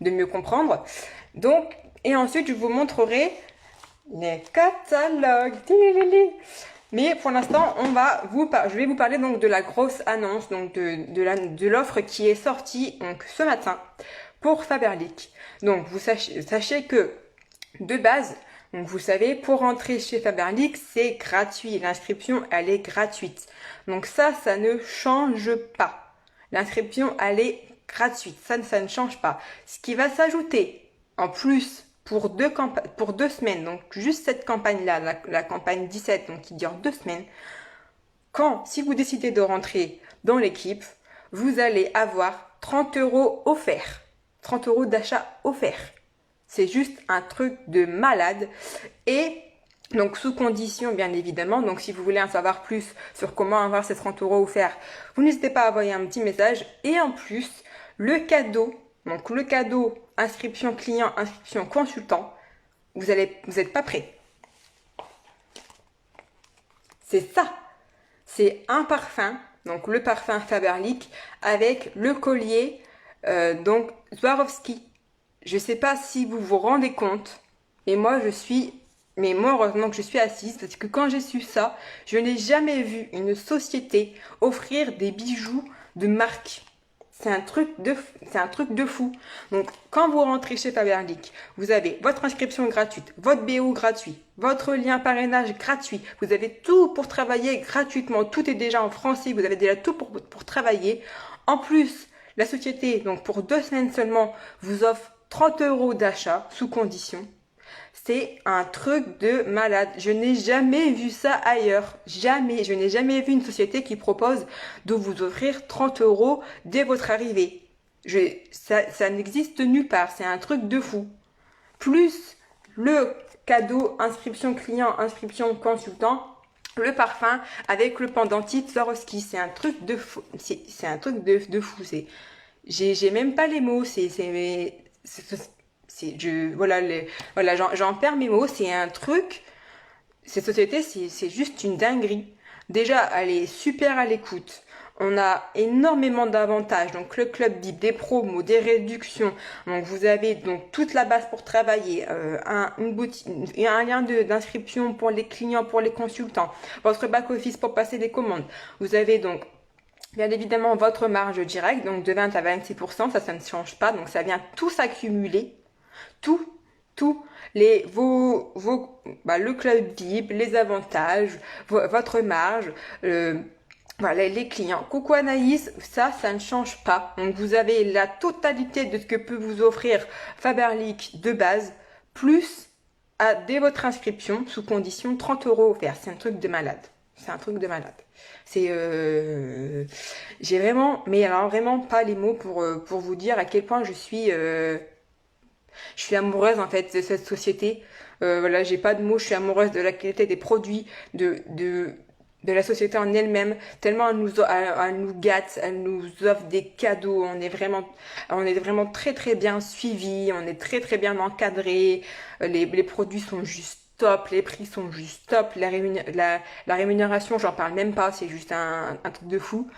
de mieux comprendre. Donc, et ensuite, je vous montrerai les catalogues. Mais pour l'instant, je vais vous parler donc de la grosse annonce, donc de l'offre qui est sortie donc ce matin pour Faberlic. Donc, sachez que de base, donc vous savez, pour rentrer chez Faberlic, c'est gratuit. L'inscription, elle est gratuite. Donc ça ne change pas. L'inscription, elle est gratuite. Ça ne change pas. Ce qui va s'ajouter en plus pour deux semaines, donc juste cette campagne-là, la campagne 17, donc qui dure 2 semaines, si vous décidez de rentrer dans l'équipe, vous allez avoir 30 € offerts. 30 € d'achat offerts. C'est juste un truc de malade. Et donc sous condition, bien évidemment. Donc si vous voulez en savoir plus sur comment avoir ces 30 € offerts, vous n'hésitez pas à envoyer un petit message. Et en plus, le cadeau inscription client, inscription consultant, vous n'êtes pas prêt. C'est ça. C'est un parfum, donc le parfum Faberlic avec le collier donc Swarovski. Je sais pas si vous vous rendez compte, mais moi heureusement que je suis assise, parce que quand j'ai su ça, je n'ai jamais vu une société offrir des bijoux de marque. C'est un truc de fou. Donc, quand vous rentrez chez Faberlic, vous avez votre inscription gratuite, votre BO gratuit, votre lien parrainage gratuit. Vous avez tout pour travailler gratuitement. Tout est déjà en français. Vous avez déjà tout pour travailler. En plus, la société, donc pour 2 semaines seulement, vous offre 30 € d'achat sous condition. C'est un truc de malade. Je n'ai jamais vu ça ailleurs. Jamais. Je n'ai jamais vu une société qui propose de vous offrir 30 € dès votre arrivée. Ça n'existe nulle part. C'est un truc de fou. Plus le cadeau inscription client, inscription consultant, le parfum avec le pendentif Swarovski. C'est un truc de fou. C'est un truc de fou. J'ai même pas les mots. J'en perds mes mots. C'est un truc. Cette société, c'est juste une dinguerie. Déjà, elle est super à l'écoute. On a énormément d'avantages. Donc, le club VIP, des promos, des réductions. Donc, vous avez donc toute la base pour travailler, une boutique, un lien d'inscription pour les clients, pour les consultants, votre back office pour passer des commandes. Vous avez donc bien évidemment votre marge directe, donc de 20 à 26%, ça ne change pas. Donc, ça vient tout s'accumuler. Tout, le club VIP, les avantages, votre marge, voilà, les clients. Coucou Anaïs, ça ne change pas. Donc vous avez la totalité de ce que peut vous offrir Faberlic de base, plus dès votre inscription, sous condition 30 € offerts. C'est un truc de malade. C'est un truc de malade. J'ai vraiment, mais alors vraiment pas les mots pour vous dire à quel point je suis amoureuse en fait de cette société. Voilà, j'ai pas de mots. Je suis amoureuse de la qualité des produits, de la société en elle-même. Tellement elle nous gâte, elle nous offre des cadeaux. On est vraiment très très bien suivis. On est très très bien encadrés. Les produits sont juste top, les prix sont juste top, la rémunération, j'en parle même pas, c'est juste un truc de fou.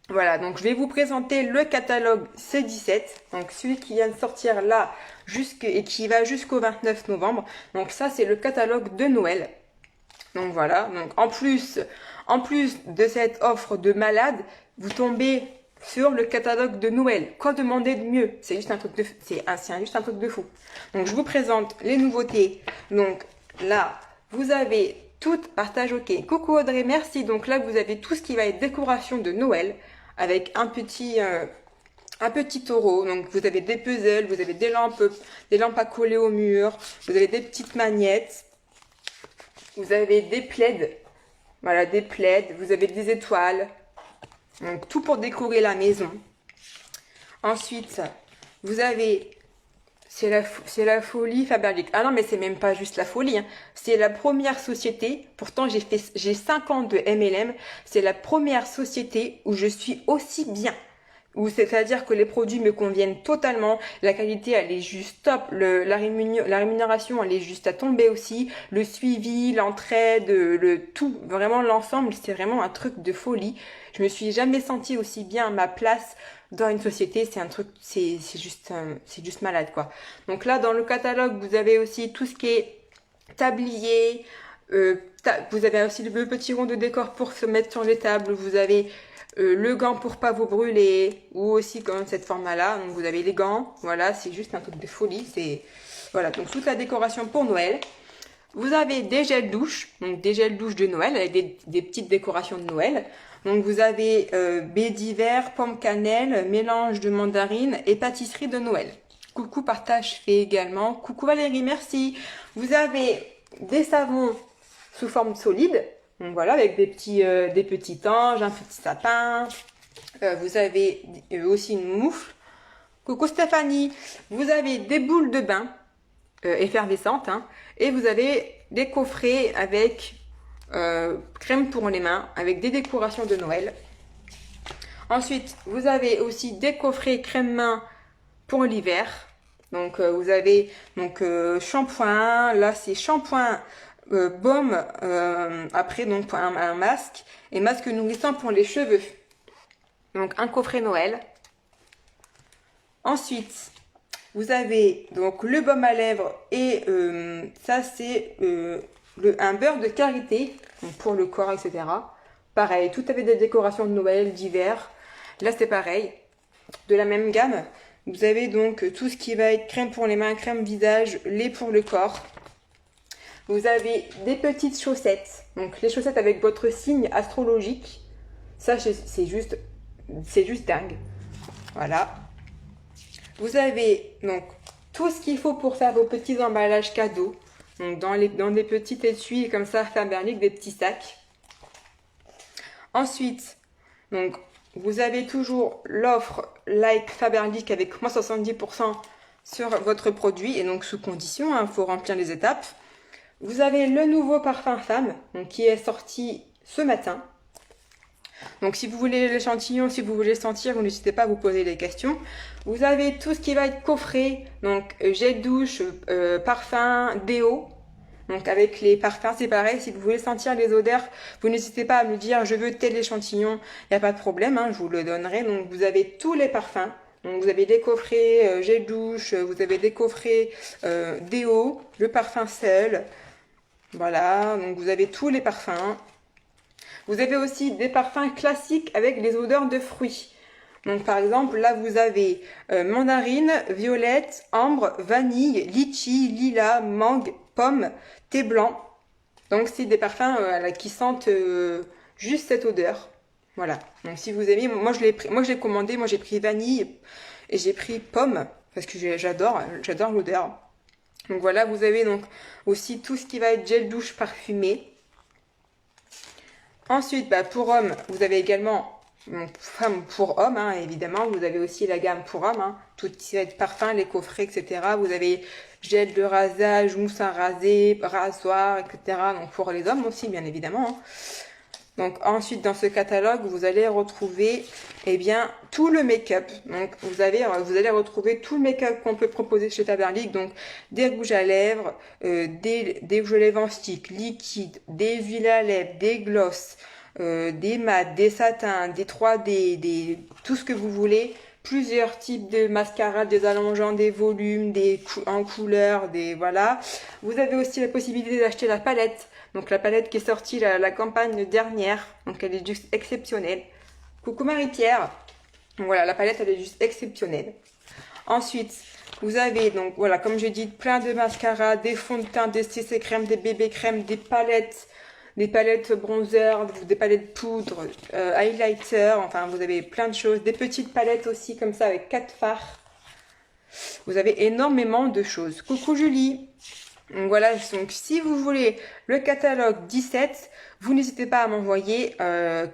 Voilà, donc je vais vous présenter le catalogue C17, donc celui qui vient de sortir là et qui va jusqu'au 29 novembre. Donc ça, c'est le catalogue de Noël. Donc voilà, donc en plus de cette offre de malade, vous tombez sur le catalogue de Noël. Quoi demander de mieux? C'est juste un truc juste un truc de fou. Donc je vous présente les nouveautés. Donc là, vous avez tout partage OK. Coucou Audrey, merci. Donc là, vous avez tout ce qui va être décoration de Noël avec un petit taureau. Donc vous avez des puzzles, vous avez des lampes à coller au mur, vous avez des petites magnettes, vous avez des plaids. Voilà, des plaids, vous avez des étoiles. Donc tout pour décorer la maison. Ensuite, vous avez c'est la folie Faberlic. Ah non, mais c'est même pas juste la folie, hein. C'est la première société, pourtant j'ai 5 ans de MLM, c'est la première société où je suis aussi bien. ou c'est-à-dire que les produits me conviennent totalement, la qualité elle est juste top, la rémunération elle est juste à tomber aussi, le suivi, l'entraide, le tout, vraiment l'ensemble, c'est vraiment un truc de folie. Je me suis jamais sentie aussi bien à ma place dans une société, c'est un truc, c'est juste malade quoi. Donc là dans le catalogue vous avez aussi tout ce qui est tablier, vous avez aussi le petit rond de décor pour se mettre sur les tables, vous avez le gant pour pas vous brûler, ou aussi comme cette format-là. Donc vous avez les gants, voilà, c'est juste un truc de folie. C'est voilà, donc toute la décoration pour Noël. Vous avez des gels douche, donc des gels douche de Noël avec des petites décorations de Noël. Donc vous avez baies d'hiver, pomme cannelle, mélange de mandarine et pâtisserie de Noël. Coucou partage fait également. Coucou Valérie, merci. Vous avez des savons sous forme solide. Donc voilà, avec des petits anges, un petit sapin. Vous avez aussi une moufle. Coucou Stéphanie. Vous avez des boules de bain effervescentes. Hein, et vous avez des coffrets avec crème pour les mains, avec des décorations de Noël. Ensuite, vous avez aussi des coffrets crème main pour l'hiver. Donc vous avez donc shampoing. Là, c'est shampoing. Baume, après donc un masque et masque nourrissant pour les cheveux. Donc un coffret Noël. Ensuite, vous avez donc le baume à lèvres et ça c'est un beurre de karité donc pour le corps, etc. Pareil, tout avec des décorations de Noël, d'hiver. Là c'est pareil, de la même gamme. Vous avez donc tout ce qui va être crème pour les mains, crème visage, lait pour le corps. Vous avez des petites chaussettes, donc les chaussettes avec votre signe astrologique. Ça, c'est juste dingue. Voilà. Vous avez donc tout ce qu'il faut pour faire vos petits emballages cadeaux. Donc dans des petits étuis comme ça, Faberlic, des petits sacs. Ensuite, donc vous avez toujours l'offre Like Faberlic avec moins 70% sur votre produit et donc sous condition, il faut remplir les étapes. Vous avez le nouveau parfum femme donc, qui est sorti ce matin. Donc si vous voulez l'échantillon, si vous voulez sentir, vous n'hésitez pas à vous poser des questions. Vous avez tout ce qui va être coffret, donc gel douche, parfum, déo. Donc avec les parfums, c'est pareil, si vous voulez sentir les odeurs, vous n'hésitez pas à me dire je veux tel échantillon, il n'y a pas de problème, hein, je vous le donnerai. Donc vous avez tous les parfums. Donc vous avez des coffrets gel douche, vous avez des coffrets déo, le parfum seul. Voilà, donc vous avez tous les parfums. Vous avez aussi des parfums classiques avec des odeurs de fruits. Donc par exemple, là vous avez mandarine, violette, ambre, vanille, litchi, lilas, mangue, pomme, thé blanc. Donc c'est des parfums qui sentent juste cette odeur. Voilà. Donc si vous aimez, moi je l'ai commandé, moi j'ai pris vanille et j'ai pris pomme parce que j'adore l'odeur. Donc voilà, vous avez donc aussi tout ce qui va être gel douche parfumé. Ensuite, pour hommes, vous avez également femme pour hommes, hein, évidemment. Vous avez aussi la gamme pour hommes, hein, tout ce qui va être parfum, les coffrets, etc. Vous avez gel de rasage, mousse à raser, rasoir, etc. Donc pour les hommes aussi, bien évidemment. Hein. Donc ensuite, dans ce catalogue, vous allez retrouver tout le make-up. Donc vous allez retrouver tout le make-up qu'on peut proposer chez Faberlic. Donc des rouges à lèvres, des rouges à lèvres en stick, liquides, des huiles à lèvres, des glosses, des mats, des satins, des 3D, tout ce que vous voulez. Plusieurs types de mascaras, des allongeants, des volumes, en couleur, voilà. Vous avez aussi la possibilité d'acheter la palette. Donc la palette qui est sortie la campagne dernière. Donc elle est juste exceptionnelle. Coucou Marie-Pierre. Donc voilà, la palette elle est juste exceptionnelle. Ensuite, vous avez donc voilà, comme je dis, plein de mascaras, des fonds de teint, des CC crèmes, des bébés crèmes, des palettes bronzer, des palettes poudre, highlighter, enfin vous avez plein de choses, des petites palettes aussi comme ça avec 4 fards. Vous avez énormément de choses. Coucou Julie. Donc voilà, donc si vous voulez le catalogue 17, vous n'hésitez pas à m'envoyer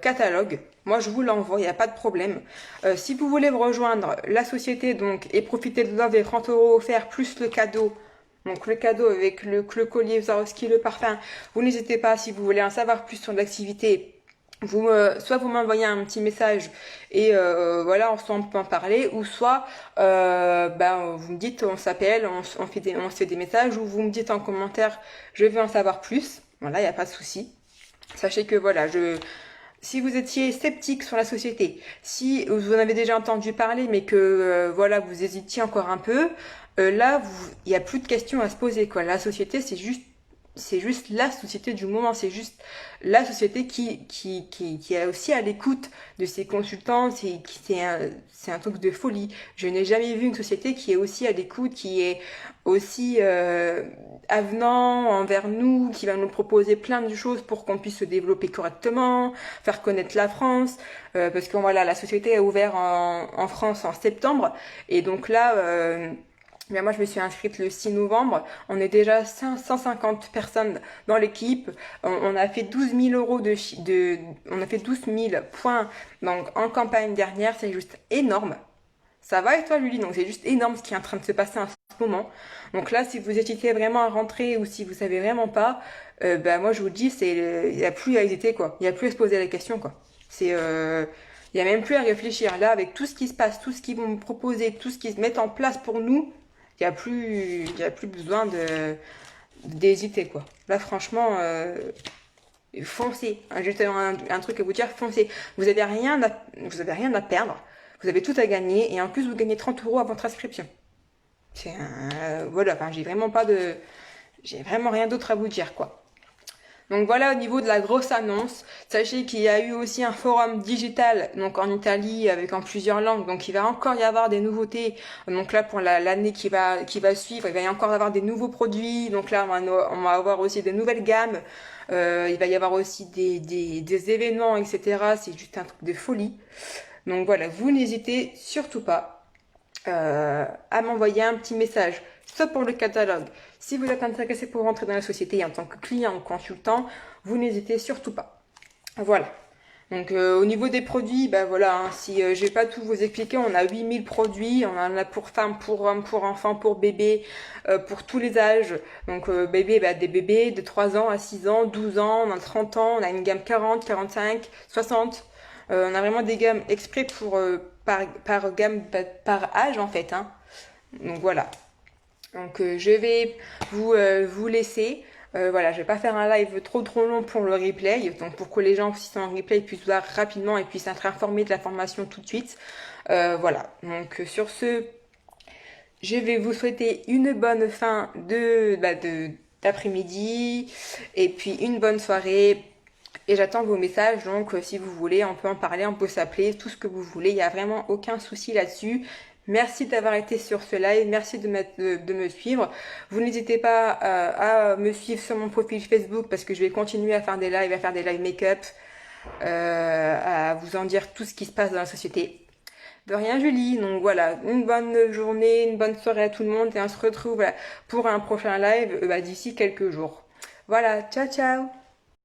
catalogue. Moi je vous l'envoie, il n'y a pas de problème. Si vous voulez me rejoindre la société donc et profiter de l'offre des 30 € offerts plus le cadeau, donc le cadeau avec le collier Swarovski, le parfum, vous n'hésitez pas si vous voulez en savoir plus sur l'activité Soit vous m'envoyez un petit message et voilà, on peut en parler, ou soit vous me dites, on s'appelle, on se fait des messages, ou vous me dites en commentaire, je veux en savoir plus. Voilà, il n'y a pas de souci. Sachez que voilà, si vous étiez sceptique sur la société, si vous en avez déjà entendu parler, mais que voilà, vous hésitiez encore un peu, là, il n'y a plus de questions à se poser, quoi. La société, c'est juste la société du moment, c'est juste la société qui est aussi à l'écoute de ses consultants, c'est un truc de folie. Je n'ai jamais vu une société qui est aussi à l'écoute, qui est aussi avenant envers nous, qui va nous proposer plein de choses pour qu'on puisse se développer correctement, faire connaître la France, parce que voilà, la société a ouvert en France en septembre, et donc là, bien, moi, je me suis inscrite le 6 novembre. On est déjà 150 personnes dans l'équipe. On a fait 12 000 euros on a fait 12 000 points donc, en campagne dernière. C'est juste énorme. Ça va et toi, Julie? Donc, c'est juste énorme ce qui est en train de se passer en ce moment. Donc là, si vous hésitez vraiment à rentrer ou si vous savez vraiment pas, moi, je vous dis, il y a plus à hésiter, quoi. Il y a plus à se poser la question, quoi. Il y a même plus à réfléchir. Là, avec tout ce qui se passe, tout ce qu'ils vont me proposer, tout ce qu'ils se mettent en place pour nous, il y a plus besoin d'hésiter, quoi. Là, franchement, foncez. Juste un truc à vous dire, foncez. Vous avez rien à perdre. Vous avez tout à gagner. Et en plus, vous gagnez 30 euros à votre inscription. Voilà, enfin, j'ai vraiment rien d'autre à vous dire, quoi. Donc voilà au niveau de la grosse annonce. Sachez qu'il y a eu aussi un forum digital donc en Italie avec en plusieurs langues. Donc il va encore y avoir des nouveautés. Donc là pour l'année qui va suivre, il va y encore avoir des nouveaux produits. Donc là on va avoir aussi des nouvelles gammes. Il va y avoir aussi des événements, etc. C'est juste un truc de folie. Donc voilà, vous n'hésitez surtout pas à m'envoyer un petit message, soit pour le catalogue. Si vous êtes intéressé pour rentrer dans la société en tant que client ou consultant, vous n'hésitez surtout pas. Voilà. Donc au niveau des produits, voilà, hein, si je vais pas tout vous expliquer, on a 8000 produits, on en a pour femmes, pour hommes, pour enfants, pour bébés, pour tous les âges. Donc bébé, des bébés de 3 ans à 6 ans, 12 ans, on a 30 ans, on a une gamme 40, 45, 60. On a vraiment des gammes exprès par gamme, par âge en fait, hein. Donc voilà. Donc je vais vous laisser. Voilà, je vais pas faire un live trop long pour le replay, donc pour que les gens qui sont en replay puissent voir rapidement et puissent être informés de la formation tout de suite. Voilà, donc sur ce, je vais vous souhaiter une bonne fin d'après-midi et puis une bonne soirée. Et j'attends vos messages, donc si vous voulez, on peut en parler, on peut s'appeler, tout ce que vous voulez, il n'y a vraiment aucun souci là-dessus. Merci d'avoir été sur ce live, merci de me suivre. Vous n'hésitez pas à me suivre sur mon profil Facebook parce que je vais continuer à faire des lives make-up, à vous en dire tout ce qui se passe dans la société. De rien, Julie. Donc voilà, une bonne journée, une bonne soirée à tout le monde et on se retrouve pour un prochain live d'ici quelques jours. Voilà, ciao ciao!